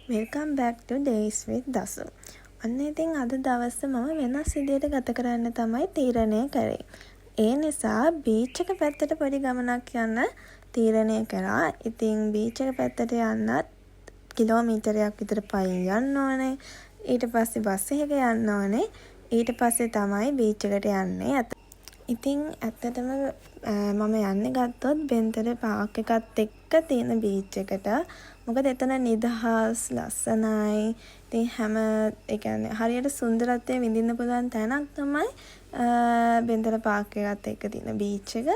Welcome back to Days with Dasu. අන්න ඉතින් අද දවස මම වෙනස් විදියට ගත කරන්න තමයි තීරණය කරේ. ඒ නිසා බීච් එක පැත්තට පොඩි ගමනක් යන්න තීරණය කරා. ඉතින් බීච් එක පැත්තට යන්නත් කිලෝමීටරයක් විතර පයින් යන්න ඕනේ. ඊට පස්සේ බස් එකක යන්න ඕනේ. ඊට පස්සේ තමයි බීච් එකට යන්නේ. ඉතින් ඇත්තටම මම යන්නේ ගත්තොත් බෙන්තර පාක් එකත් එක්ක තියෙන බීච් එකට. මොකද එතන නිදහස් ලස්සනයි. ඉතින් ඒ කියන්නේ හරියට සුන්දරත්වය විඳින්න පුළුවන් තැනක් තමයි බෙන්තර පාක් එකත් එක්ක තියෙන බීච් එක.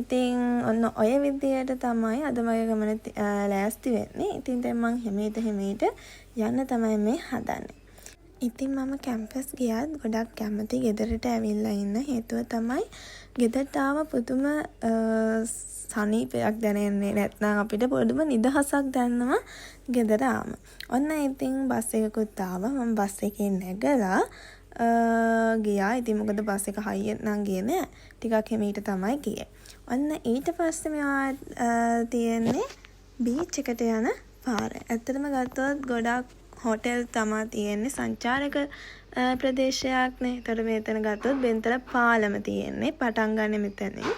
ඉතින් ඔන්න ඔය විදියට තමයි අද මගේ ගමන ලෑස්ති වෙන්නේ. ඉතින් දැන් මං හිමීට යන්න තමයි මේ හදන්නේ. ඉතින් මම කැම්පස් ගියත් ගොඩක් කැමති ගෙදරට ඇවිල්ලා ඉන්න. හේතුව තමයි ගෙදරට ආව පුදුම සනීපයක් දැනෙන්නේ. නැත්නම් අපිට පොදුම නිදහසක් දැනෙනවා ගෙදර ආවම. ඔන්න ඉතින් බස් එකකුත් ආවා. මම බස් එකේ නැගලා ගියා. ඉතින් මොකද බස් එක හයියෙන් නම් ගියේ නෑ. ටිකක් හිමීට තමයි ගියේ. ඔන්න ඊට පස්සේ මෙයා තියෙන්නේ බීච් එකට යන පාර. ඇත්තටම ගත්තොත් ගොඩක් හෝටල් තමා තියෙන්නේ. සංචාරක ප්‍රදේශයක් නේ. ඒතර මෙතන ගත්තොත් බෙන්තර පාලම තියෙන්නේ. පටන් ගන්න මෙතනින්.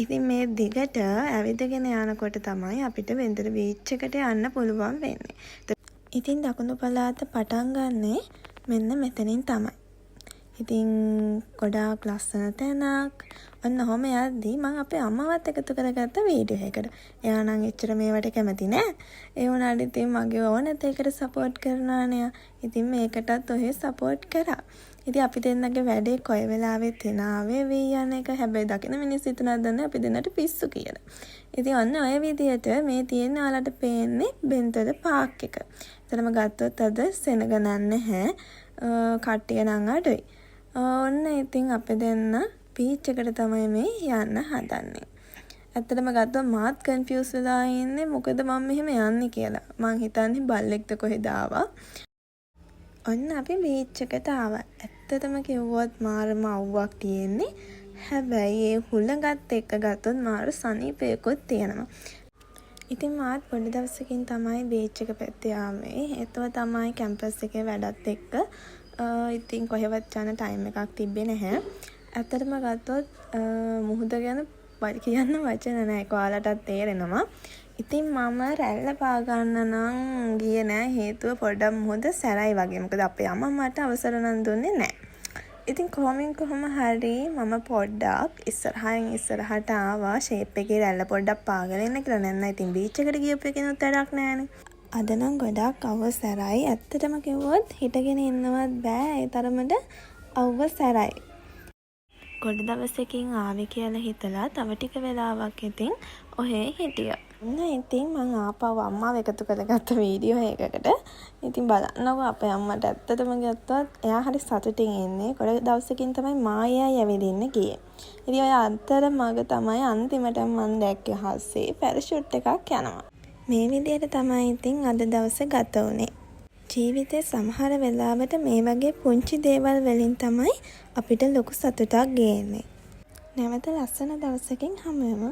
ඉතින් මේ දිගට ඇවිදගෙන යනකොට තමයි අපිට බෙන්තර බීච් එකට යන්න පුළුවන් වෙන්නේ. ඉතින් දකුණු පළාත පටන් ගන්නේ මෙන්න මෙතනින් තමයි. ඉතින් ගොඩාක් ලස්සන තැනක්. ඔන්න ඔහොම යද්දී මම අපේ අම්මවත් එකතු කරගත්ත වීඩියෝ එකකට. එයා නම් එච්චර මේවට කැමති නෑ. ඒ වුණාට ඉතින් මගේ ඕනත් ඒකට සපෝට් කරනවා නේ. ඉතින් මේකටත් ඔහේ සපෝට් කරා. ඉතින් අපි දෙන්නගේ වැඩේ කොයි වෙලාවෙත් එනාවේ වී යන එක. හැබැයි දකින මිනිස්සු හිතනවාද දන්නේ අපි දෙන්නට පිස්සු කියලා. ඉතින් ඔන්න ඔය විදියට මේ තියෙන ඔයාලට පේන්නේ බෙන්තර පාක් එක. එතනම ගත්තොත් අද සෙනග නැහැ. කට්ටිය නම් අඩුයි. ඔන්න ඉතින් අපි දෙන්න බීච් එකට තමයි මේ යන්න හදන්නේ. ඇත්තටම ගත්තොත් මාත් කන්ෆියුස් වෙලා ඉන්නේ මොකද මම මෙහෙම යන්නේ කියලා. මං හිතන්නේ බල්ලෙක්ද කොහෙද ආවා. ඔන්න අපි බීච් එකට ආවා. ඇත්තටම කිව්වොත් මාරම අවුවක් තියෙන්නේ. හැබැයි ඒ හුළඟත් එක්ක ගත්තොත් මාර සනීපයකුත් තියෙනවා. ඉතින් මාත් පොඩි දවසකින් තමයි බීච් එක පැත්තේ ආවේ. ඒතව තමයි කැම්පස් එකේ වැඩත් එක්ක ඉතින් කොහෙවත් යන ටයිම් එකක් තිබ්බේ නැහැ. ඇත්තටම ගත්තොත් මුහුද ගැන කියන්න වචන නැහැ. ඒක ඔයාලටත් තේරෙනවා. ඉතින් මම රැල්ල පා ගන්න නම් ගියේ නැහැ. හේතුව පොඩ්ඩක් මුහුද සැරයි වගේ. මොකද අපේ අම්මා මට අවසර නම් දුන්නේ නැහැ. ඉතින් කොහොම හරි මම පොඩ්ඩක් ඉස්සරහට ආවා. ෂේප් එකේ රැල්ල පොඩ්ඩක් පාගලා ඉන්න කියලා. නැත්නම් ඉතින් බීච් එකට ගියපු එකෙනුත් වැඩක් නැහැනේ. අද නම් ගොඩක් අවසරයි. ඇත්තටම කිව්වොත් හිටගෙන ඉන්නවත් බෑ. ඒ තරමට අවසරයි. ගොඩ දවසකින් ආවේ කියලා හිතලා තව ටික වෙලාවක් ඉතින් ඔහේ හිටියා. ඉතින් මං ආපහු අම්මාව එකතු කරගත්ත වීඩියෝ එකකට. ඉතින් බලන්නකෝ අපේ අම්මට ඇත්තටම ගත්තොත් එයා හරි සතුටින් ඉන්නේ. ගොඩ දවසකින් තමයි මායයා යවිදින්න ගියේ. ඉතින් ඔය අතරමඟ තමයි අන්තිමට මම දැක්කේ හස්සේ පැරෂූට් එකක් යනවා. මේ විදියට තමයි ඉතින් අද දවස ගත වුනේ. ජීවිතේ සමහර වෙලාවට මේ වගේ පුංචි දේවල් වලින් තමයි අපිට ලොකු සතුටක් ගේන්නේ. නැවත ලස්සන දවසකින් හමු වෙමු.